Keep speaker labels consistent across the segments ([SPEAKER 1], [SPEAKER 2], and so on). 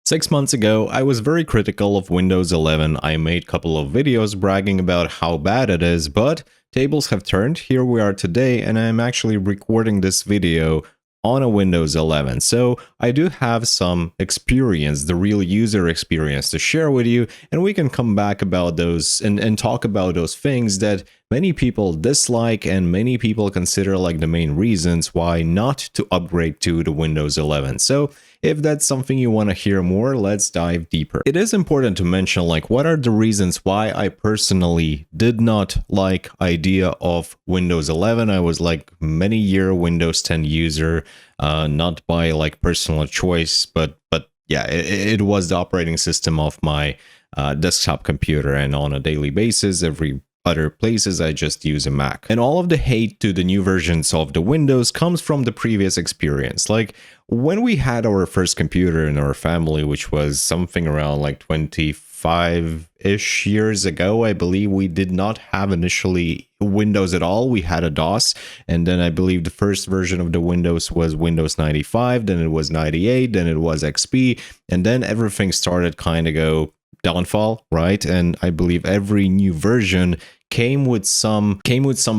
[SPEAKER 1] 6 months ago, I was very critical of Windows 11. I made a couple of videos bragging about how bad it is, but tables have turned. Here we are today, and I'm actually recording this video on a Windows 11. So I do have some experience, the real user experience to share with you, and we can come back about those and talk about those things that many people dislike and many people consider like the main reasons why not to upgrade to the Windows 11. So if that's something you want to hear more, let's dive deeper. It is important to mention like what are the reasons why I personally did not like idea of Windows 11. I was like many year Windows 10 user, not by like personal choice, but yeah, it was the operating system of my desktop computer, and on a daily basis, every other places I just use a Mac. And all of the hate to the new versions of the Windows comes from the previous experience. Like when we had our first computer in our family, which was something around like 25-ish years ago, I believe we did not have initially Windows at all. We had a DOS, and then I believe the first version of the Windows was Windows 95, then it was 98, then it was XP, and then everything started kind of go downfall, right? And I believe every new version came with some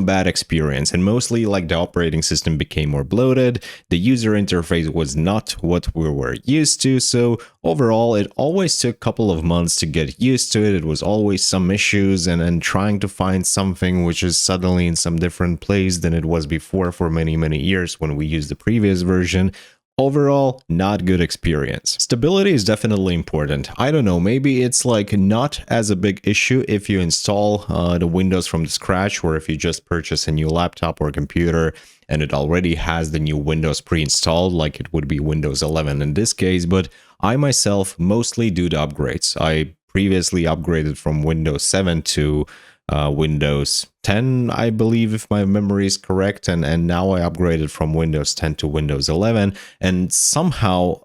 [SPEAKER 1] bad experience, and mostly like the operating system became more bloated, the user interface was not what we were used to. So overall, it always took a couple of months to get used to it. It was always some issues, and then trying to find something which is suddenly in some different place than it was before for many years when we used the previous version. Overall, not good experience. Stability is definitely important. I don't know, maybe it's like not as a big issue if you install the Windows from the scratch, or if you just purchase a new laptop or computer and it already has the new Windows pre-installed, like it would be Windows 11 in this case. But I myself mostly do the upgrades. I previously upgraded from Windows 7 to Windows 10, I believe, if my memory is correct, and now I upgraded from Windows 10 to Windows 11, and somehow,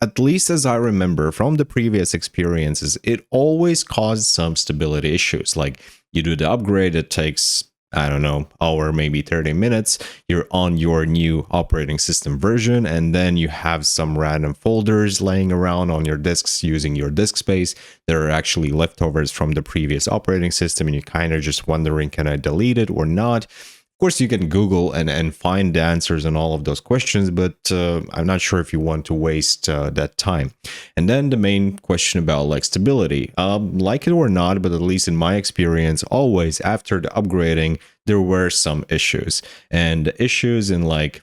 [SPEAKER 1] at least as I remember from the previous experiences, it always caused some stability issues. Like you do the upgrade, it takes, I don't know, hour, maybe 30 minutes, you're on your new operating system version, and then you have some random folders laying around on your disks using your disk space that are actually leftovers from the previous operating system, and you're kind of just wondering, can I delete it or not? Of course, you can Google and find the answers on all of those questions, but I'm not sure if you want to waste that time. And then the main question about like stability, like it or not, but at least in my experience, always after the upgrading, there were some issues. And the issues in like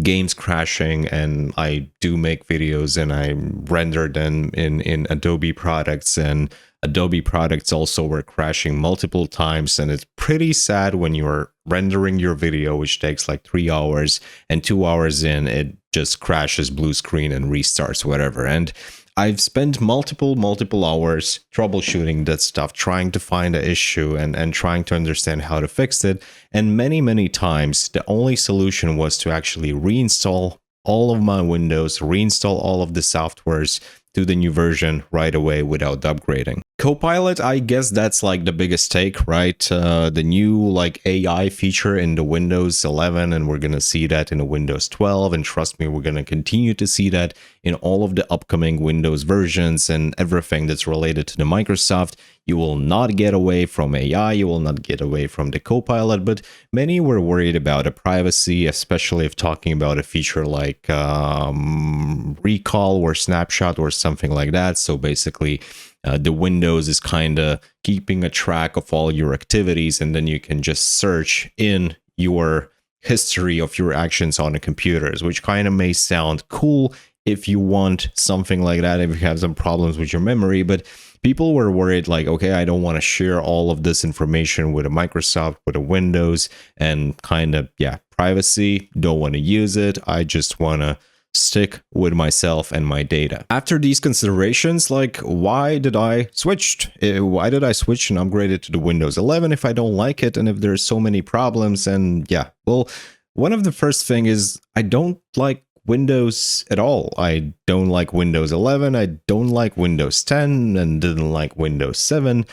[SPEAKER 1] games crashing, and I do make videos and I render them in Adobe products, and Adobe products also were crashing multiple times, and it's pretty sad when you're rendering your video, which takes like 3 hours, and 2 hours in, it just crashes blue screen and restarts, whatever. And I've spent multiple hours troubleshooting that stuff, trying to find the issue and trying to understand how to fix it. And many times, the only solution was to actually reinstall all of my Windows, reinstall all of the softwares to the new version right away without upgrading. Copilot, I guess that's like the biggest take, right? The new like AI feature in the Windows 11, and we're going to see that in the Windows 12. And trust me, we're going to continue to see that in all of the upcoming Windows versions and everything that's related to the Microsoft. You will not get away from AI, you will not get away from the Copilot, but many were worried about the privacy, especially if talking about a feature like recall or snapshot or something like that. So basically, the Windows is kind of keeping a track of all your activities, and then you can just search in your history of your actions on the computers, which kind of may sound cool if you want something like that, if you have some problems with your memory. But people were worried like, okay, I don't want to share all of this information with a Microsoft, with a Windows, and kind of, yeah, privacy, don't want to use it. I just want to stick with myself and my data. After these considerations, like, why did I switch? Why did I switch and upgrade it to the Windows 11 if I don't like it and if there's so many problems? And yeah, well, one of the first thing is I don't like Windows at all. I don't like Windows 11. I don't like Windows 10 and didn't like Windows 7.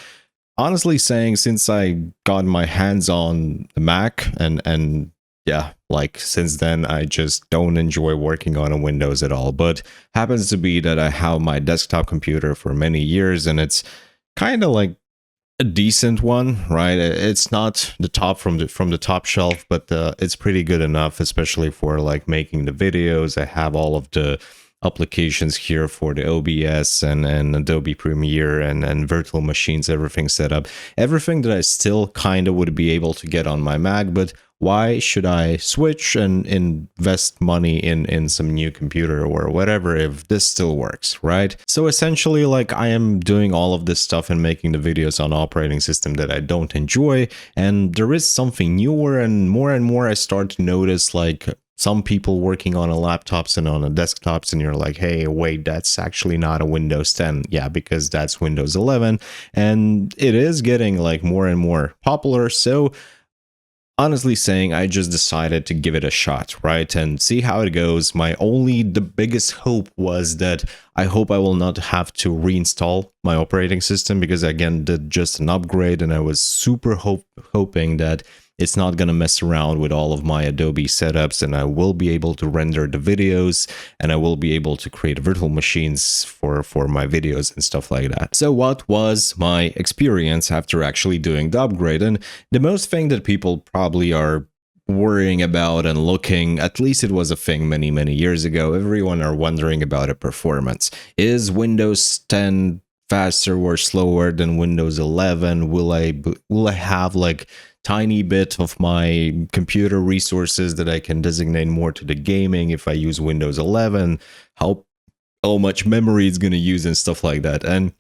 [SPEAKER 1] Honestly saying, since I got my hands on the Mac and yeah, Like since then, I just don't enjoy working on a Windows at all. But happens to be that I have my desktop computer for many years, and it's kind of like a decent one, right? It's not the top from the top shelf, but it's pretty good enough, especially for like making the videos. I have all of the applications here for the OBS and Adobe Premiere and virtual machines, everything set up, everything that I still kind of would be able to get on my Mac. But why should I switch and invest money in some new computer or whatever if this still works, right? So essentially, like, I am doing all of this stuff and making the videos on operating system that I don't enjoy, and there is something newer, and more I start to notice like some people working on a laptops and on a desktops, and you're like, hey, wait, that's actually not a Windows 10. Yeah, because that's Windows 11, and it is getting like more and more popular. So honestly saying, I just decided to give it a shot, right, and see how it goes. The biggest hope was that I hope I will not have to reinstall my operating system, because again, did just an upgrade, and I was super hoping that it's not going to mess around with all of my Adobe setups, and I will be able to render the videos, and I will be able to create virtual machines for my videos and stuff like that. So what was my experience after actually doing the upgrade? And the most thing that people probably are worrying about and looking, at least it was a thing many years ago, everyone are wondering about a performance. Is Windows 10 faster or slower than Windows 11? Will I have like tiny bit of my computer resources that I can designate more to the gaming if I use Windows 11? How much memory it's going to use and stuff like that? And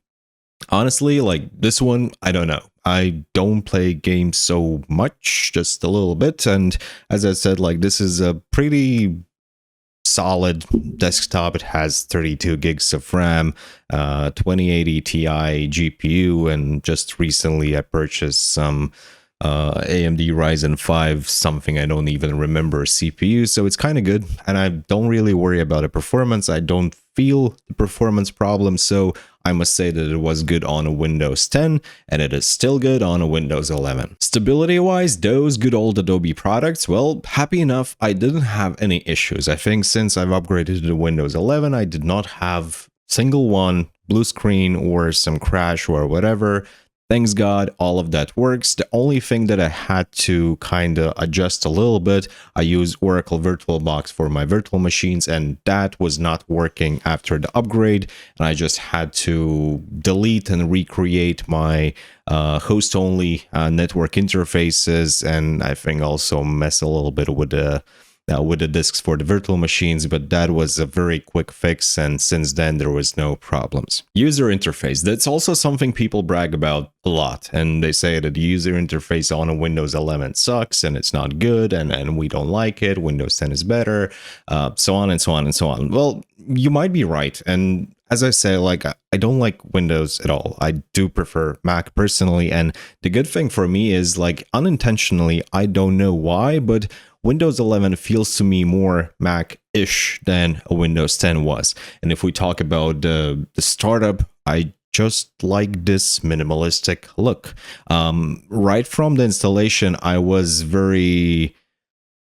[SPEAKER 1] honestly, like this one, I don't know. I don't play games so much, just a little bit. And as I said, like this is a pretty solid desktop. It has 32 gigs of RAM, 2080 Ti GPU, and just recently I purchased some AMD Ryzen 5, something I don't even remember, CPU. So it's kind of good, and I don't really worry about the performance. I don't feel the performance problem, so I must say that it was good on a Windows 10, and it is still good on a Windows 11. Stability-wise, those good old Adobe products, well, happy enough, I didn't have any issues. I think since I've upgraded to Windows 11, I did not have single one blue screen or some crash or whatever. Thanks God, all of that works. The only thing that I had to kind of adjust a little bit, I use Oracle VirtualBox for my virtual machines, and that was not working after the upgrade. And I just had to delete and recreate my host-only network interfaces, and I think also mess a little bit with the disks for the virtual machines, but that was a very quick fix, and since then there was no problems. User interface, that's also something people brag about a lot, and they say that the user interface on a Windows 11 sucks and it's not good, and we don't like it, Windows 10 is better, so on and so on and so on. Well, you might be right, and as I say, like, I don't like Windows at all. I do prefer Mac personally, and the good thing for me is, like, unintentionally, I don't know why, but Windows 11 feels to me more Mac-ish than a Windows 10 was. And if we talk about the startup, I just like this minimalistic look. Right from the installation, I was very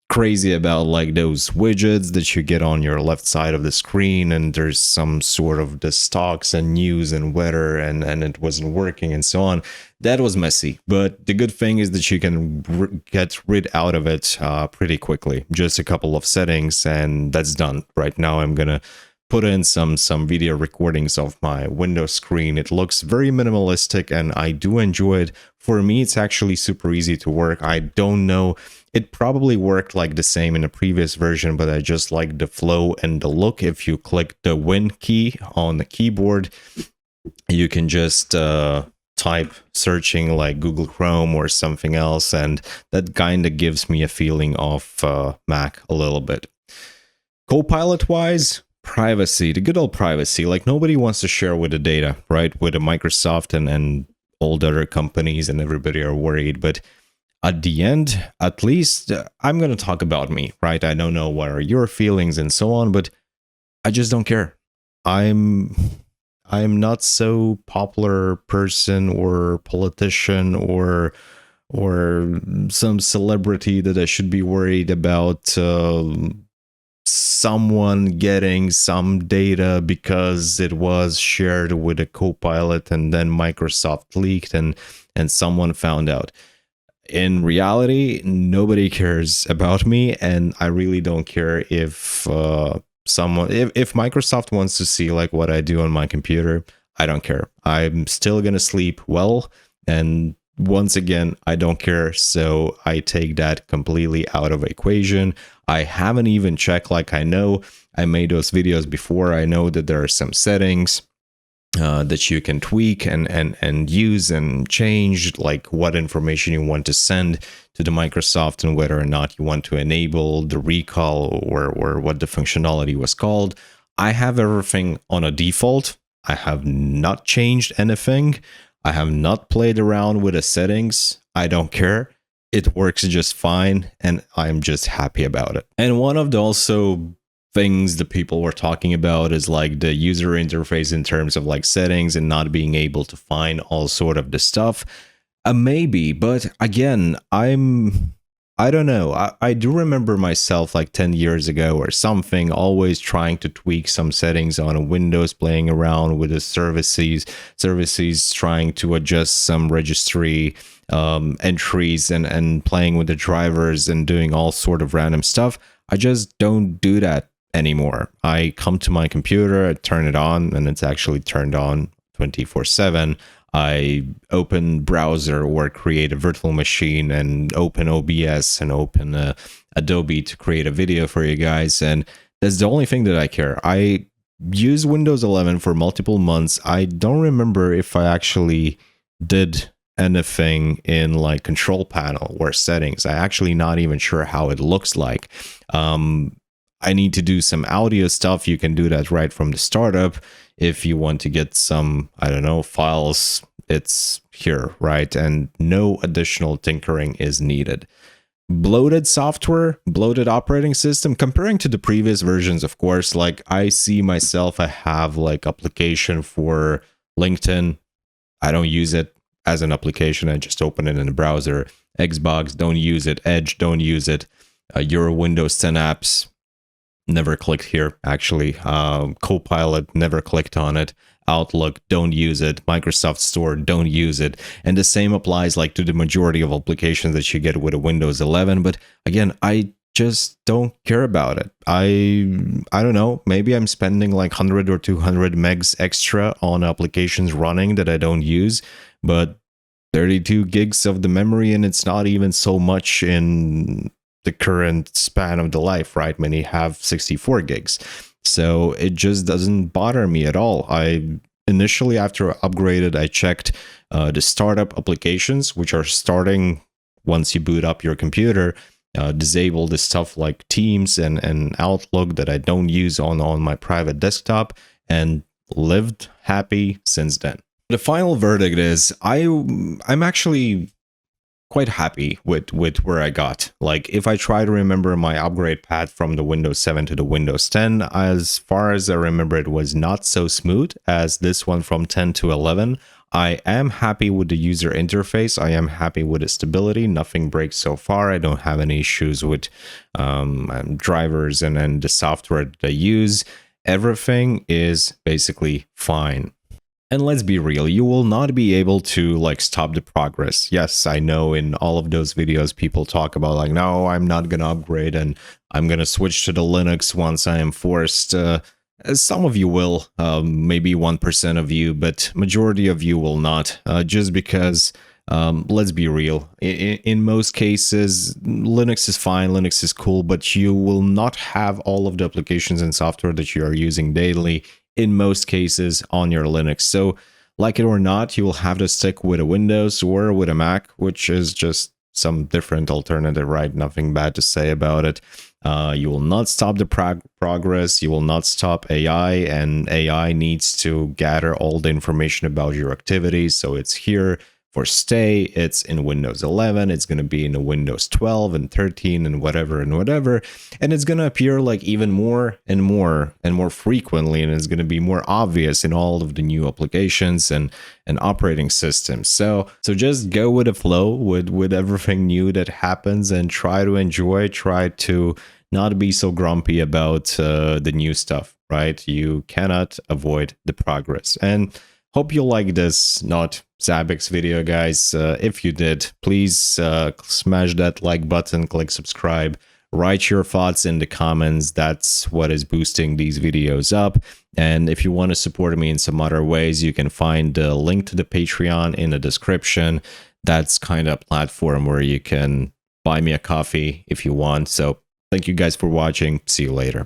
[SPEAKER 1] crazy about like those widgets that you get on your left side of the screen, and there's some sort of the stocks and news and weather, and it wasn't working and so on. That was messy, but the good thing is that you can get rid out of it pretty quickly. Just a couple of settings and that's done. Right now I'm gonna put in some video recordings of my Windows screen. It looks very minimalistic and I do enjoy it. For me, it's actually super easy to work. I don't know, it probably worked like the same in the previous version, but I just like the flow and the look. If you click the Win key on the keyboard, you can just type searching like Google Chrome or something else, and that kind of gives me a feeling of Mac a little bit. Copilot wise, privacy, the good old privacy, like nobody wants to share with the data, right? With the Microsoft and all the other companies, and everybody are worried, but at the end, at least I'm going to talk about me, right? I don't know what are your feelings and so on, but I just don't care. I'm not so popular person or politician or or some celebrity that I should be worried about someone getting some data because it was shared with a Copilot and then Microsoft leaked and someone found out. In reality, nobody cares about me, and I really don't care if if Microsoft wants to see like what I do on my computer. I don't care. I'm still gonna sleep well, and once again, I don't care. So I take that completely out of equation. I haven't even checked. Like, I know I made those videos before. I know that there are some settings that you can tweak and use and change, like what information you want to send to the Microsoft and whether or not you want to enable the recall or what the functionality was called. I have everything on a default. I have not changed anything. I have not played around with the settings. I don't care. It works just fine, and I'm just happy about it. And one of the also things that people were talking about is like the user interface in terms of like settings and not being able to find all sort of the stuff. Maybe, but again, I don't know. I do remember myself like 10 years ago or something, always trying to tweak some settings on a Windows, playing around with the services, trying to adjust some registry entries and playing with the drivers and doing all sort of random stuff. I just don't do that anymore. I come to my computer, I turn it on, and it's actually turned on 24/7. I open browser or create a virtual machine and open OBS and open Adobe to create a video for you guys. And that's the only thing that I care. I use Windows 11 for multiple months. I don't remember if I actually did anything in like control panel or settings. I actually not even sure how it looks like. I need to do some audio stuff. You can do that right from the startup. If you want to get some, I don't know, files, it's here, right? And no additional tinkering is needed. Bloated software, bloated operating system, comparing to the previous versions, of course, like I see myself, I have like application for LinkedIn. I don't use it as an application. I just open it in the browser. Xbox, don't use it. Edge, don't use it. Your Windows 10 apps, never clicked here, actually. Copilot, never clicked on it. Outlook, don't use it. Microsoft Store, don't use it. And the same applies like to the majority of applications that you get with a Windows 11. But again, I just don't care about it. I don't know. Maybe I'm spending like 100 or 200 megs extra on applications running that I don't use. But 32 gigs of the memory, and it's not even so much in the current span of the life, right? Many have 64 gigs. So it just doesn't bother me at all. I initially, after I upgraded, I checked the startup applications, which are starting once you boot up your computer, disable the stuff like Teams and Outlook that I don't use on my private desktop, and lived happy since then. The final verdict is I'm actually quite happy with where I got. Like, if I try to remember my upgrade path from the Windows 7 to the Windows 10, as far as I remember, it was not so smooth as this one from 10 to 11. I am happy with the user interface. I am happy with the stability. Nothing breaks so far. I don't have any issues with drivers and the software that I use. Everything is basically fine. And let's be real, you will not be able to like stop the progress. Yes, I know in all of those videos people talk about like, no, I'm not going to upgrade and I'm going to switch to the Linux once I am forced. Some of you will, maybe 1% of you, but majority of you will not, just because, let's be real, in most cases, Linux is fine, Linux is cool, but you will not have all of the applications and software that you are using daily in most cases on your Linux. So like it or not, you will have to stick with a Windows or with a Mac, which is just some different alternative, right? Nothing bad to say about it. You will not stop the progress. You will not stop AI, and AI needs to gather all the information about your activities. So it's here for stay, it's in Windows 11, it's going to be in Windows 12 and 13 and whatever, and it's going to appear like even more and more and more frequently, and it's going to be more obvious in all of the new applications and operating systems. So just go with the flow with everything new that happens, and try to enjoy, try to not be so grumpy about the new stuff, right? You cannot avoid the progress. And hope you like this not Zabbix video, guys. If you did, please smash that like button, click subscribe, write your thoughts in the comments. That's what is boosting these videos up. And if you want to support me in some other ways, you can find the link to the Patreon in the description. That's kind of a platform where you can buy me a coffee if you want. So thank you guys for watching. See you later.